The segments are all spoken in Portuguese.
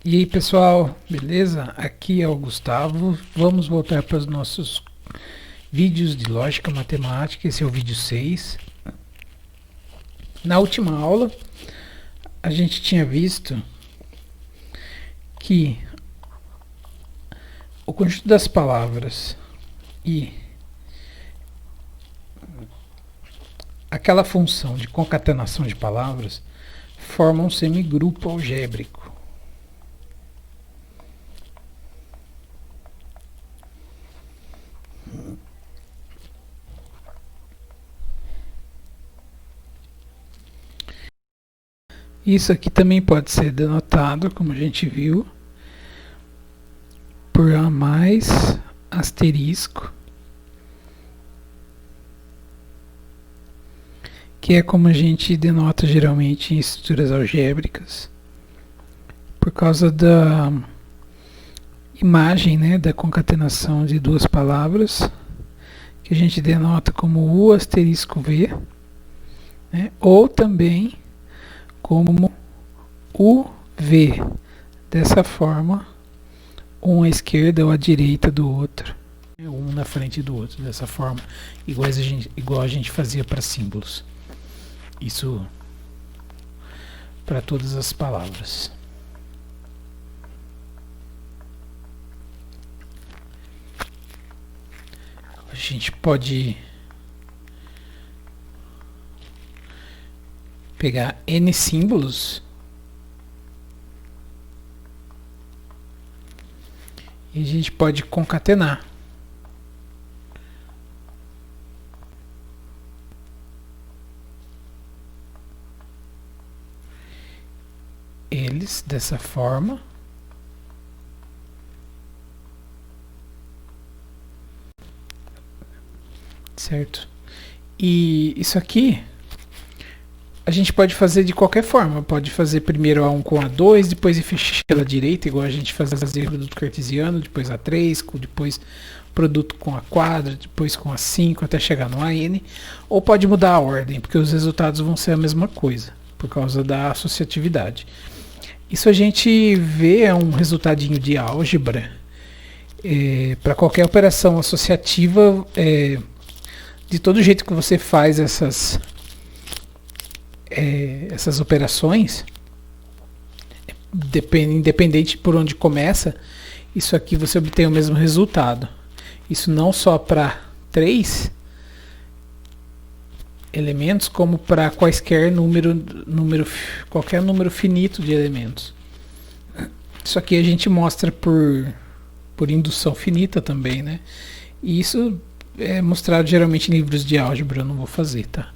E aí pessoal, beleza? Aqui é o Gustavo. Vamos voltar para os nossos vídeos de lógica matemática. Esse é o vídeo 6. Na última aula, a gente tinha visto que o conjunto das palavras e aquela função de concatenação de palavras formam um semigrupo algébrico. Isso aqui também pode ser denotado, como a gente viu, por A mais asterisco, que é como a gente denota geralmente em estruturas algébricas, por causa da imagem, né, da concatenação de duas palavras, que a gente denota como U asterisco V, né, ou também como UV, dessa forma, um à esquerda ou à direita do outro, um na frente do outro, dessa forma, igual a gente fazia para símbolos. Isso para todas as palavras. A gente pode pegar N símbolos e a gente pode concatenar. Eles dessa forma. Certo? E isso aqui a gente pode fazer de qualquer forma. Pode fazer primeiro A1 com A2, depois ir fechar pela direita, igual a gente fazia produto cartesiano, depois A3, depois produto com A4, depois com A5, até chegar no AN. Ou pode mudar a ordem, porque os resultados vão ser a mesma coisa, por causa da associatividade. Isso a gente vê é um resultadinho de álgebra. Para qualquer operação associativa, de todo jeito que você faz essas operações, independente por onde começa, isso aqui você obtém o mesmo resultado. Isso não só para 3 elementos, como para quaisquer qualquer número finito de elementos. Isso aqui a gente mostra por indução finita também, né? E isso é mostrado geralmente em livros de álgebra, eu não vou fazer, tá?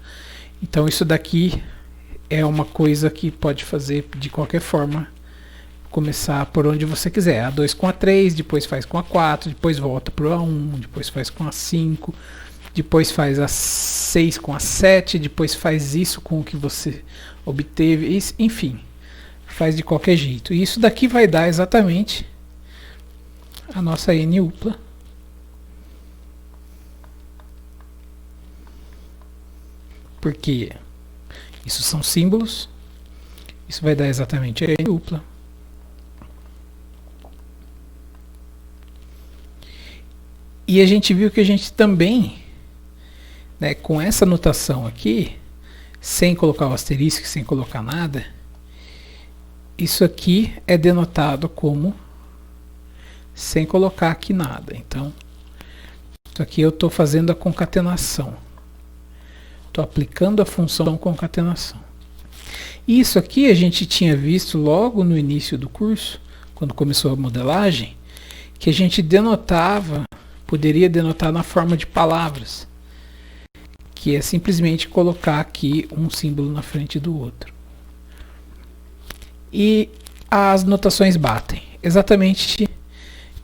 Então isso daqui é uma coisa que pode fazer de qualquer forma, começar por onde você quiser. A2 com A3, depois faz com A4, depois volta para o A1, depois faz com A5, depois faz A6 com A7, depois faz isso com o que você obteve, enfim, faz de qualquer jeito. E isso daqui vai dar exatamente a nossa N upla. Porque isso são símbolos, isso vai dar exatamente a N dupla. E a gente viu que a gente também, né, com essa notação aqui, sem colocar o asterisco, sem colocar nada, isso aqui é denotado como sem colocar aqui nada. Então, isso aqui eu estou fazendo a concatenação. Estou aplicando a função concatenação. Isso aqui a gente tinha visto logo no início do curso, quando começou a modelagem, que a gente poderia denotar na forma de palavras, que é simplesmente colocar aqui um símbolo na frente do outro. E as notações batem. Exatamente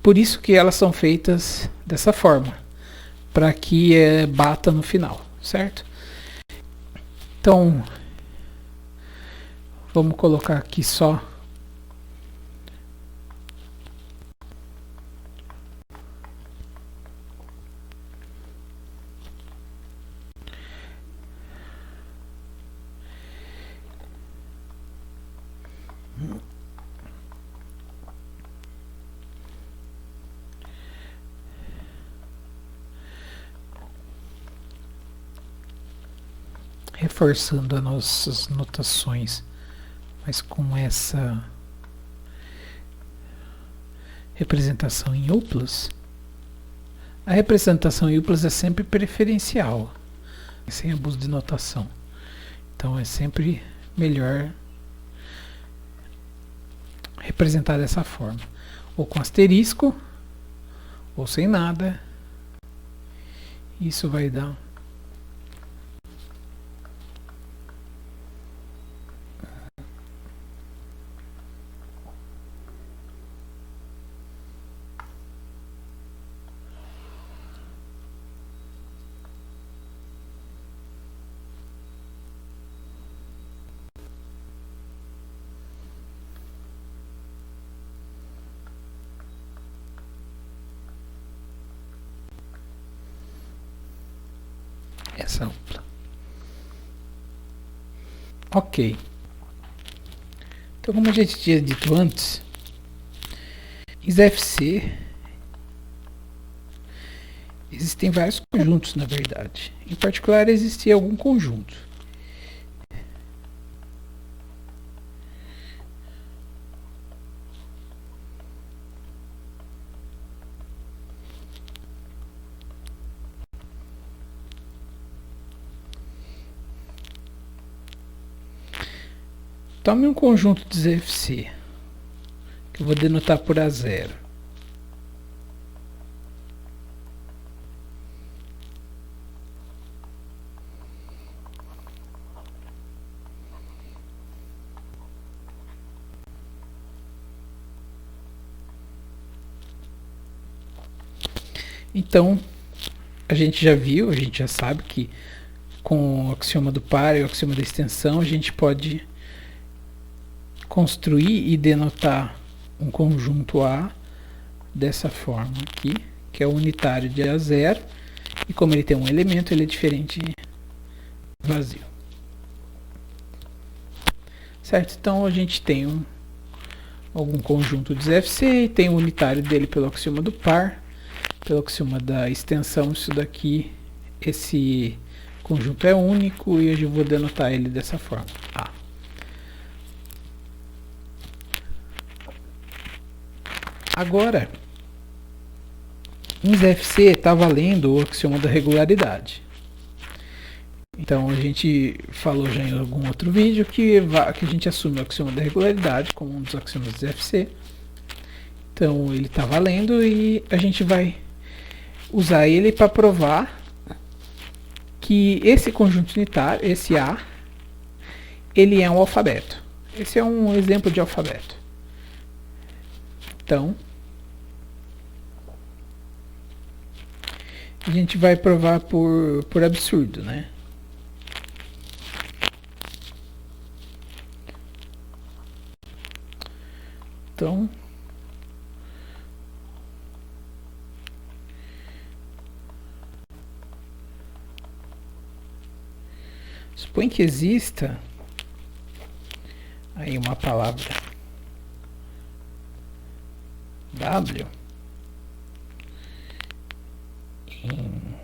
por isso que elas são feitas dessa forma, para que bata no final, certo? Então, vamos colocar aqui só reforçando as nossas notações, mas com essa representação em uplas. A representação em uplas é sempre preferencial, sem abuso de notação. Então é sempre melhor representar dessa forma, ou com asterisco, ou sem nada. Isso vai dar essa upla. Ok. Então, como a gente tinha dito antes, ISFC existem vários conjuntos, na verdade. Em particular, existia algum conjunto. Tome um conjunto de ZFC, que eu vou denotar por A0. Então, a gente já viu, a gente já sabe que com o axioma do par e o axioma da extensão, a gente pode construir e denotar um conjunto A dessa forma aqui, que é o unitário de A0, e como ele tem um elemento, ele é diferente vazio. Certo? Então a gente tem algum conjunto de ZFC e tem o unitário dele pelo axioma do par, pelo axioma da extensão. Isso daqui, esse conjunto é único e eu vou denotar ele dessa forma, A. Agora, em ZFC está valendo o axioma da regularidade. Então a gente falou já em algum outro vídeo que a gente assume o axioma da regularidade como um dos axiomas de ZFC. Então ele está valendo e a gente vai usar ele para provar que esse conjunto unitário, esse A, ele é um alfabeto. Esse é um exemplo de alfabeto. Então, a gente vai provar por absurdo, né? Então, supõe que exista aí uma palavra W em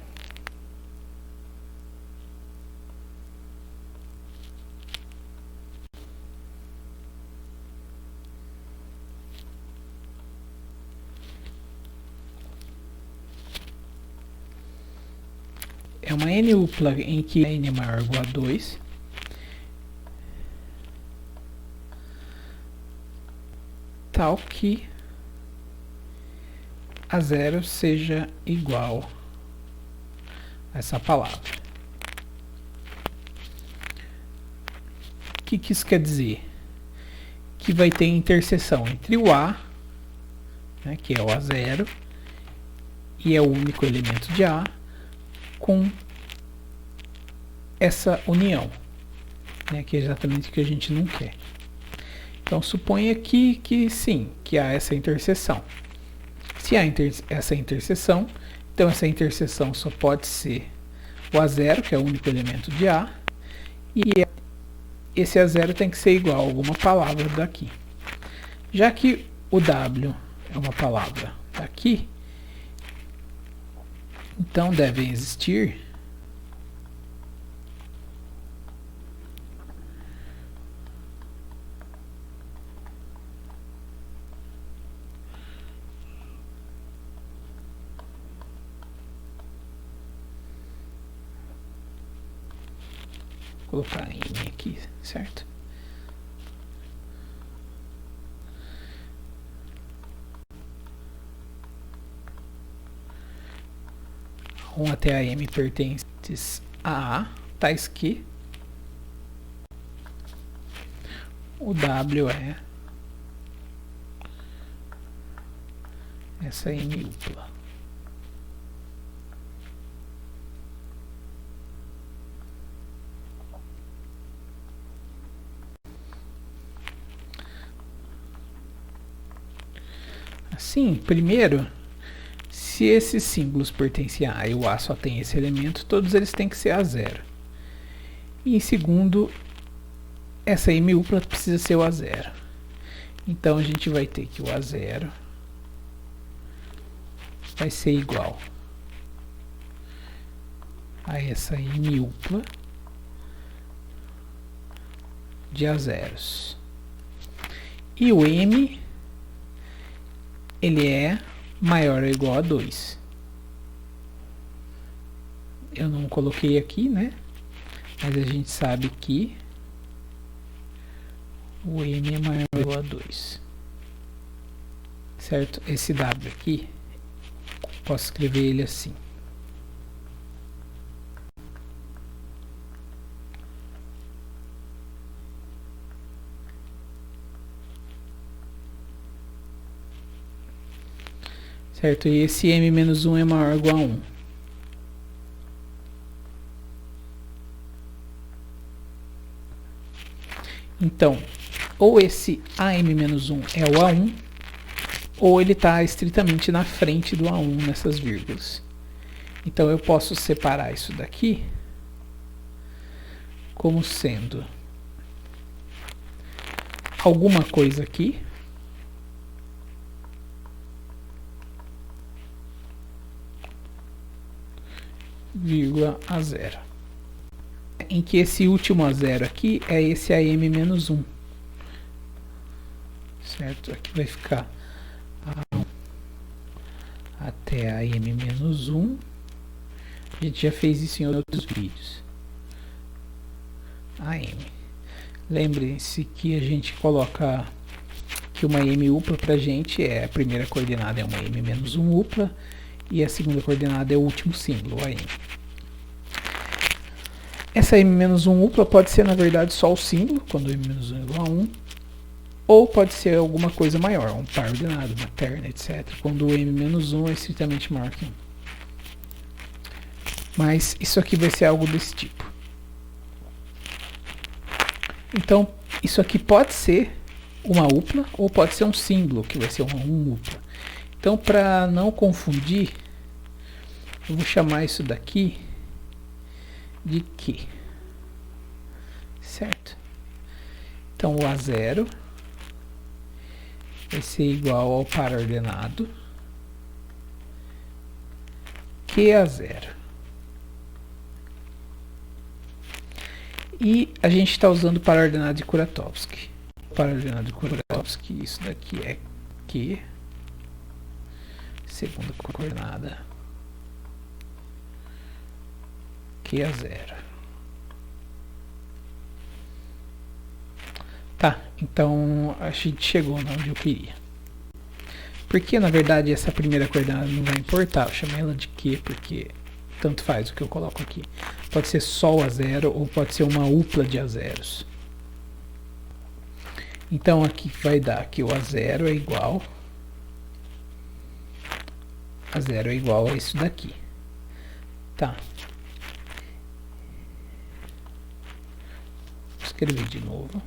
é uma n upla em que n é maior ou igual a 2, tal que A0 seja igual a essa palavra. O que isso quer dizer? Que vai ter interseção entre o A, né, que é o A0, e é o único elemento de A, com essa união, né, que é exatamente o que a gente não quer. Então suponha aqui que sim, que há essa interseção. Se há essa interseção, então essa interseção só pode ser o A0, que é o único elemento de A, e esse A0 tem que ser igual a alguma palavra daqui. Já que o W é uma palavra daqui, então devem existir Vou colocar M aqui, certo? A 1 até a M pertences a A, tais que o W é essa M upla. Assim, primeiro, se esses símbolos pertencem a A e o A só tem esse elemento, todos eles têm que ser A0. E em segundo, essa M upla precisa ser o A0. Então a gente vai ter que o A0 vai ser igual a essa M upla de A0s. E o M, ele é maior ou igual a 2. Eu não coloquei aqui, né? Mas a gente sabe que o M é maior ou igual a 2. Certo? Esse W aqui, posso escrever ele assim. Certo? E esse M-1 é maior ou igual a 1. Então, ou esse AM-1 é o A1, ou ele está estritamente na frente do A1 nessas vírgulas. Então eu posso separar isso daqui como sendo alguma coisa aqui, vírgula A0, em que esse último A0 aqui é esse AM-1, certo? Aqui vai ficar A1 até AM-1, a gente já fez isso em outros vídeos. AM, lembrem-se que a gente coloca que uma M upla pra gente a primeira coordenada é uma M-1 upla, e a segunda coordenada é o último símbolo, o AM. Essa M-1 upla pode ser, na verdade, só o símbolo, quando M-1 é igual a 1, ou pode ser alguma coisa maior, um par ordenado, uma terna, etc., quando o M-1 é estritamente maior que 1. Mas isso aqui vai ser algo desse tipo. Então, isso aqui pode ser uma upla, ou pode ser um símbolo, que vai ser uma upla. Então, para não confundir, eu vou chamar isso daqui de Q. Certo? Então, o A0 vai ser igual ao par ordenado QA0. E a gente está usando o par ordenado de Kuratowski. O par ordenado de Kuratowski, isso daqui é Q. Segunda coordenada QA0. Tá, então a gente chegou onde eu queria. Porque na verdade essa primeira coordenada não vai importar, eu chamei ela de Q porque tanto faz o que eu coloco aqui. Pode ser só o A0 ou pode ser uma upla de A0s. Então aqui vai dar que o A0 é igual a isso daqui. Tá. Vou escrever de novo.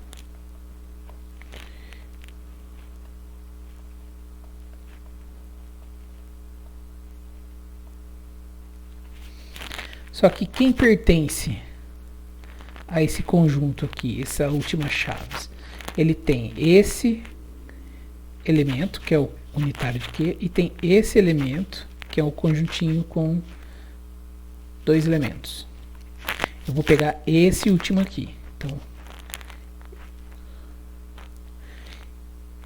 Só que quem pertence a esse conjunto aqui, essa última chave, ele tem esse elemento, que é o unitário de Q, e tem esse elemento, que é o conjuntinho com dois elementos. Eu vou pegar esse último aqui. Então,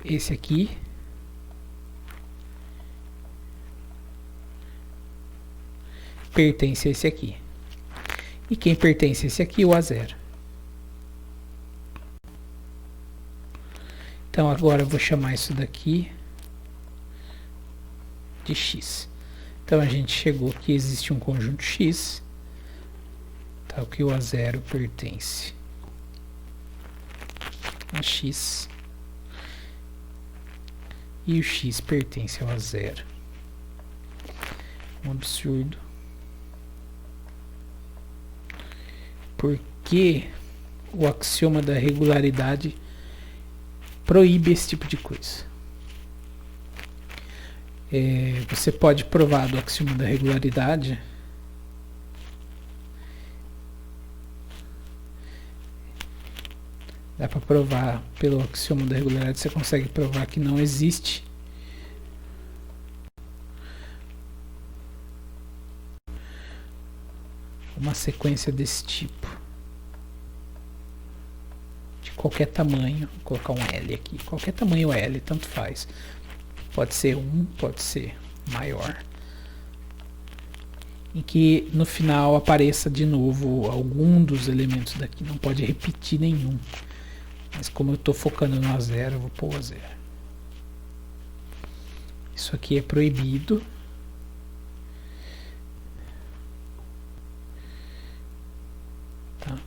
esse aqui pertence a esse aqui. E quem pertence a esse aqui? O A0. Então agora eu vou chamar isso daqui de X. Então a gente chegou que existe um conjunto X, tal que o A0 pertence a X e o X pertence ao A0. Um absurdo. Porque o axioma da regularidade proíbe esse tipo de coisa. Você pode provar do axioma da regularidade dá para provar pelo axioma da regularidade, você consegue provar que não existe uma sequência desse tipo de qualquer tamanho. Vou colocar um L aqui, qualquer tamanho L, tanto faz, pode ser 1, pode ser maior, em que no final apareça de novo algum dos elementos daqui, não pode repetir nenhum, mas como eu estou focando no A0, eu vou pôr o A0. Isso aqui é proibido. Tá.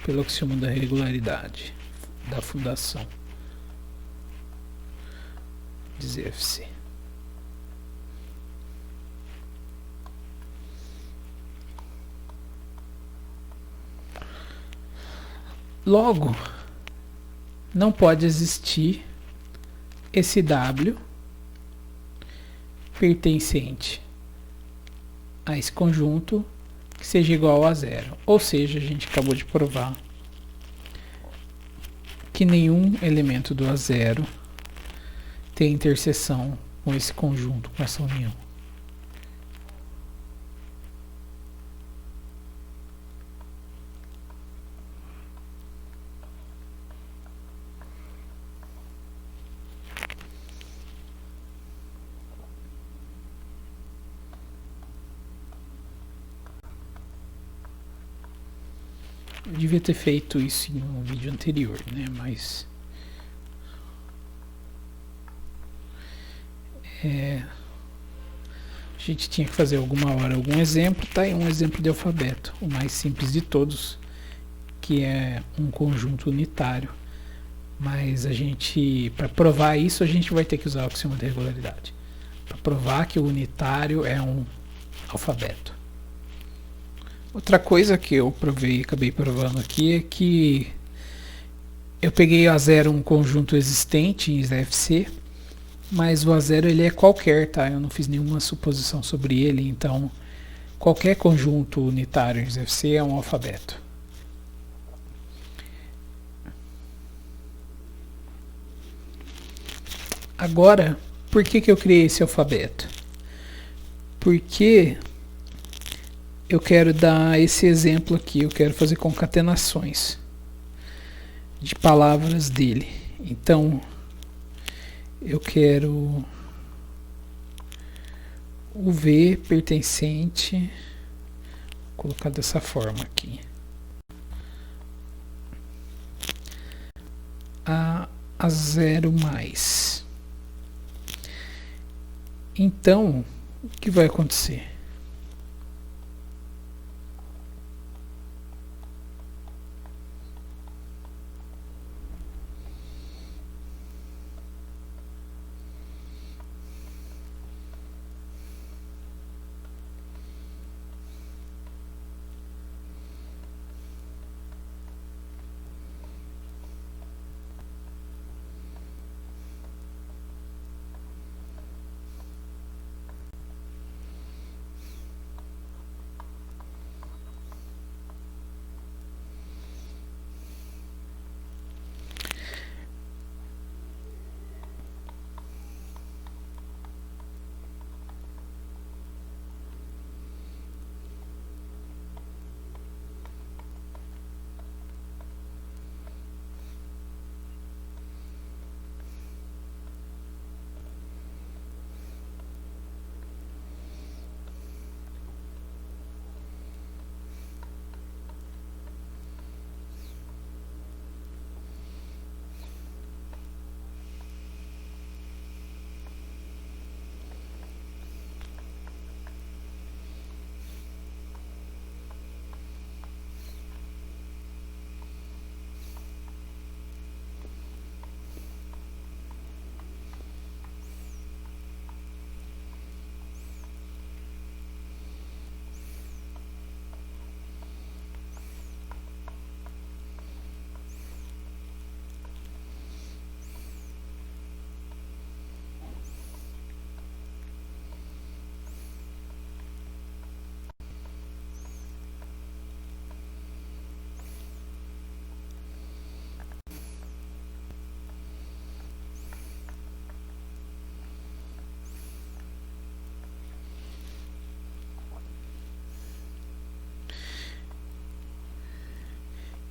Pelo axioma da regularidade da fundação de ZFC. Logo, não pode existir esse W pertencente a esse conjunto que seja igual a 0. Ou seja, a gente acabou de provar que nenhum elemento do A0 tem interseção com esse conjunto, com essa união. Eu devia ter feito isso em um vídeo anterior, né? Mas a gente tinha que fazer alguma hora algum exemplo. Tá aí um exemplo de alfabeto, o mais simples de todos, que é um conjunto unitário. Mas a gente, para provar isso, a gente vai ter que usar o axioma de regularidade para provar que o unitário é um alfabeto. Outra coisa que eu acabei provando aqui é que eu peguei o A0, um conjunto existente em ZFC, mas o A0 ele é qualquer, tá? Eu não fiz nenhuma suposição sobre ele, então qualquer conjunto unitário em ZFC é um alfabeto. Agora, por que eu criei esse alfabeto? Porque eu quero dar esse exemplo aqui, eu quero fazer concatenações de palavras dele. Então, eu quero o V pertencente, vou colocar dessa forma aqui, a 0 mais. Então, o que vai acontecer?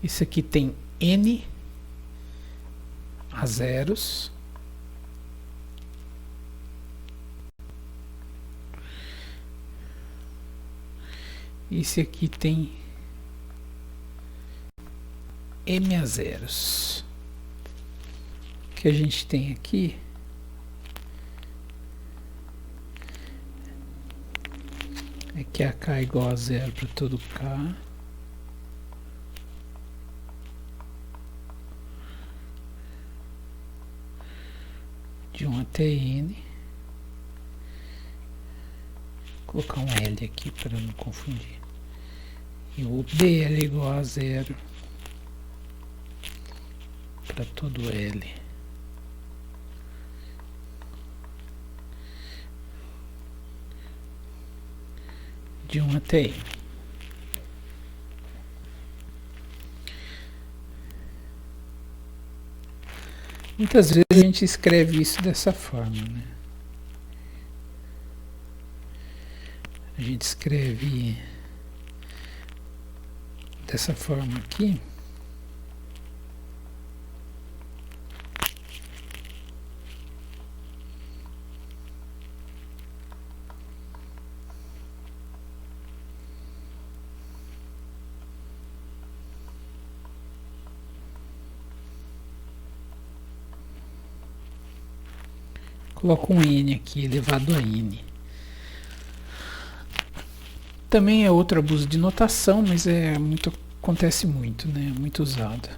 Isso aqui tem N a zeros. Esse aqui tem M a zeros. O que a gente tem aqui é que a K é igual a zero para todo K. De 1 até N. Vou colocar um L aqui para não confundir. E o DL é igual a zero para todo L. De 1 até N. Muitas vezes a gente escreve isso dessa forma, né? A gente escreve dessa forma aqui. Coloco um N aqui elevado a N. Também é outro abuso de notação, mas acontece muito, né? Muito usado.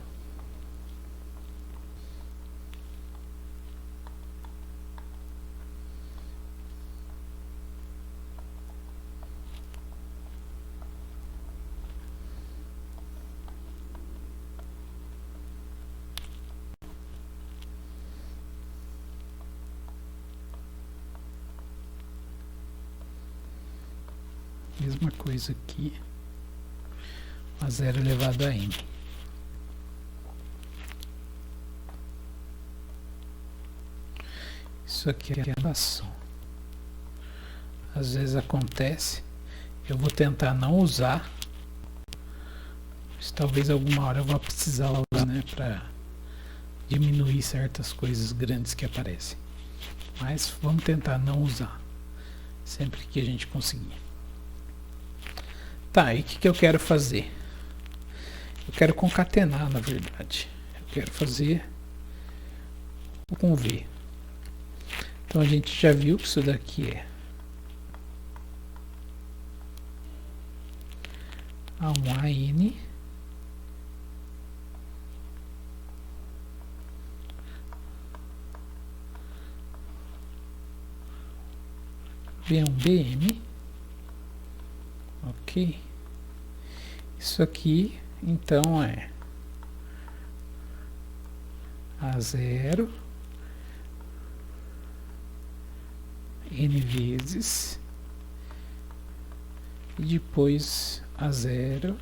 Mesma coisa aqui, a zero elevado a N. Isso aqui é a relação. Às vezes acontece, eu vou tentar não usar, mas talvez alguma hora eu vá precisar usar, né, para diminuir certas coisas grandes que aparecem. Mas vamos tentar não usar, sempre que a gente conseguir. Tá, e o que eu quero fazer? Eu quero concatenar, na verdade. Eu quero fazer com V. Então a gente já viu que isso daqui é A1AN V1BM. Ok, isso aqui então é A0 N vezes e depois A0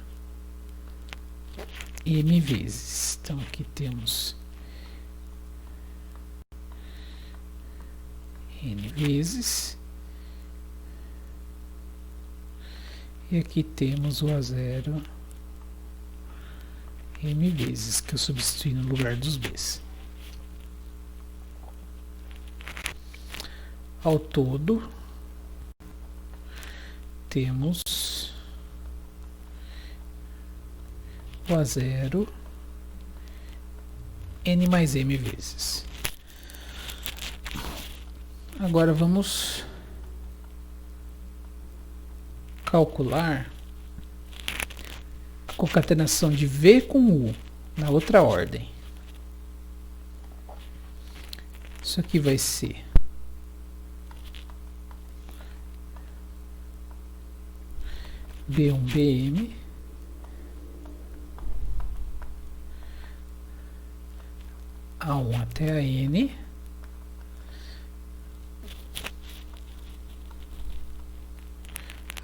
M vezes. Então aqui temos N vezes. E aqui temos o A0 M vezes, que eu substituí no lugar dos Bs. Ao todo, temos o A0 N mais M vezes. Agora vamos calcular a concatenação de V com U na outra ordem. Isso aqui vai ser B1BM A1 até a N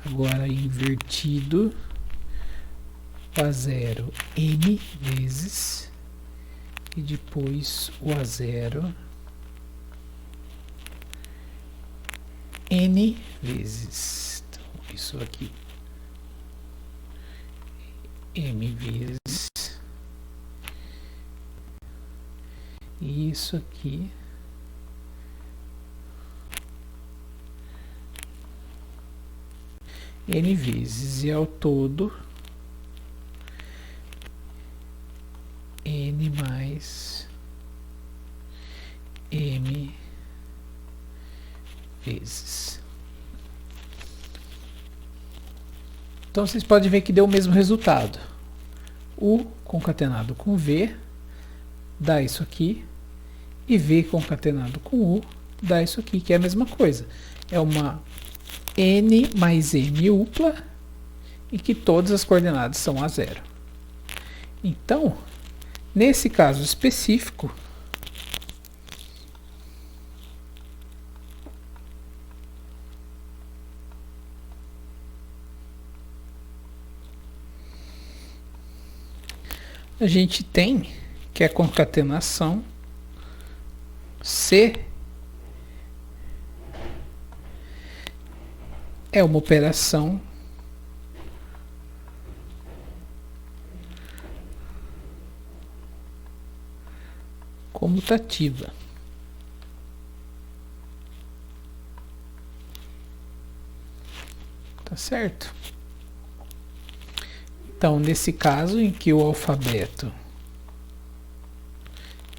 agora invertido o A0 M vezes e depois o A0 N vezes. Então, isso aqui M vezes isso aqui n vezes, e ao todo n mais m vezes. Então vocês podem ver que deu o mesmo resultado. U concatenado com V dá isso aqui, e V concatenado com U dá isso aqui, que é a mesma coisa. É uma n mais m upla, e que todas as coordenadas são a zero. Então, nesse caso específico, a gente tem que a concatenação C é uma operação comutativa. Tá certo? Então, nesse caso em que o alfabeto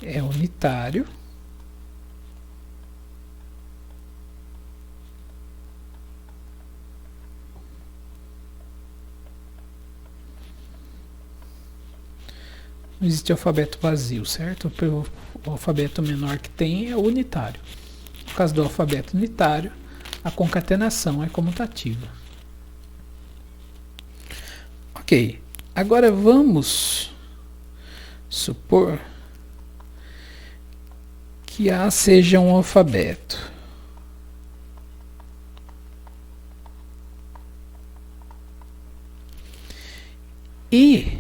é unitário, não existe alfabeto vazio, certo? O alfabeto menor que tem é o unitário. No caso do alfabeto unitário, a concatenação é comutativa. Ok, agora vamos supor que A seja um alfabeto. E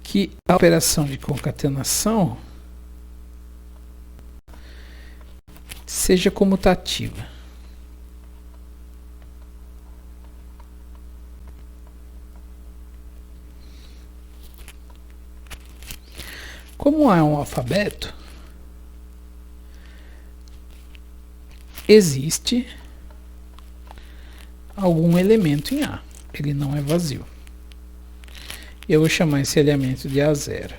que a operação de concatenação seja comutativa. Como é um alfabeto, existe algum elemento em A. Ele não é vazio. Eu vou chamar esse elemento de A0.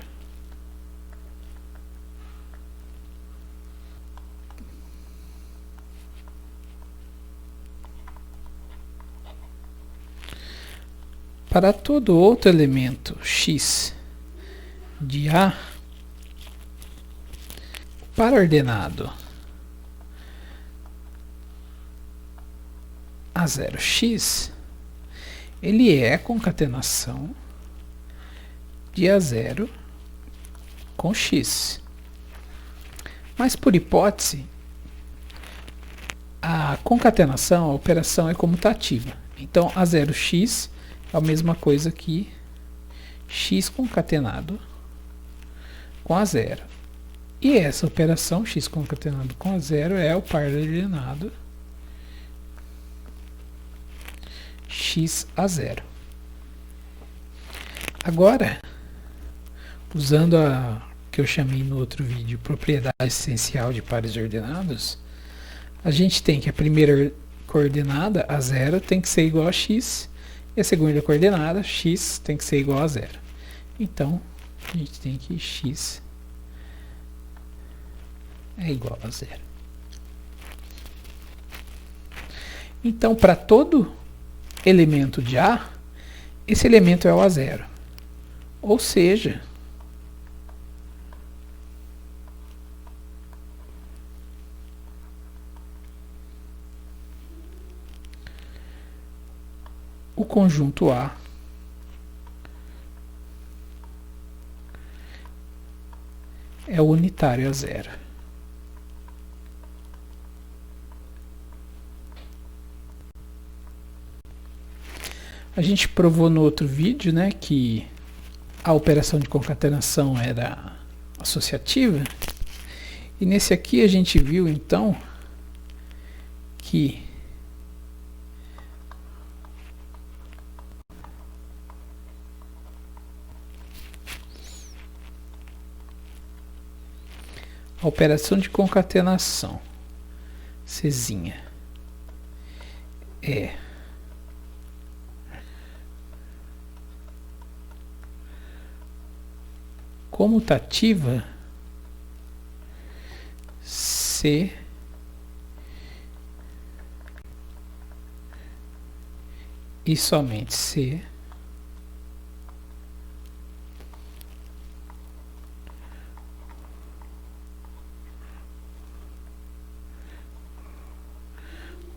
Para todo outro elemento x de A, para ordenado A0x, ele é a concatenação de A0 com x. Mas por hipótese, a concatenação, a operação é comutativa. Então A0x é a mesma coisa que x concatenado com A0. E essa operação x concatenado com A0 é o par ordenado x A0. Agora, usando a que eu chamei no outro vídeo, propriedade essencial de pares ordenados, a gente tem que a primeira coordenada, A0, tem que ser igual a x, e a segunda coordenada, x, tem que ser igual a 0. Então, a gente tem que x é igual a 0. Então, para todo elemento de A, esse elemento é o A0. Ou seja, o conjunto A é o unitário a 0. A gente provou no outro vídeo, né, que a operação de concatenação era associativa. E nesse aqui a gente viu, então, que A operação de concatenação, Czinha, é comutativa se e somente se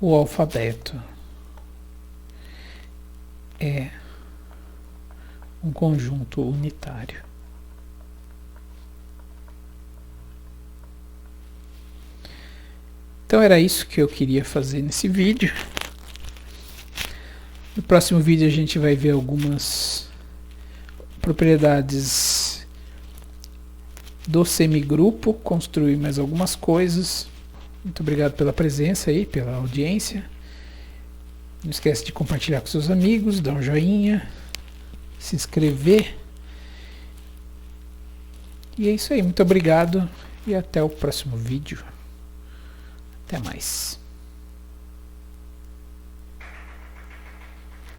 o alfabeto é um conjunto unitário. Então era isso que eu queria fazer nesse vídeo. No próximo vídeo a gente vai ver algumas propriedades do semigrupo, construir mais algumas coisas. Muito obrigado pela presença aí, pela audiência. Não esquece de compartilhar com seus amigos, dar um joinha, se inscrever. E é isso aí, muito obrigado e até o próximo vídeo. Até mais.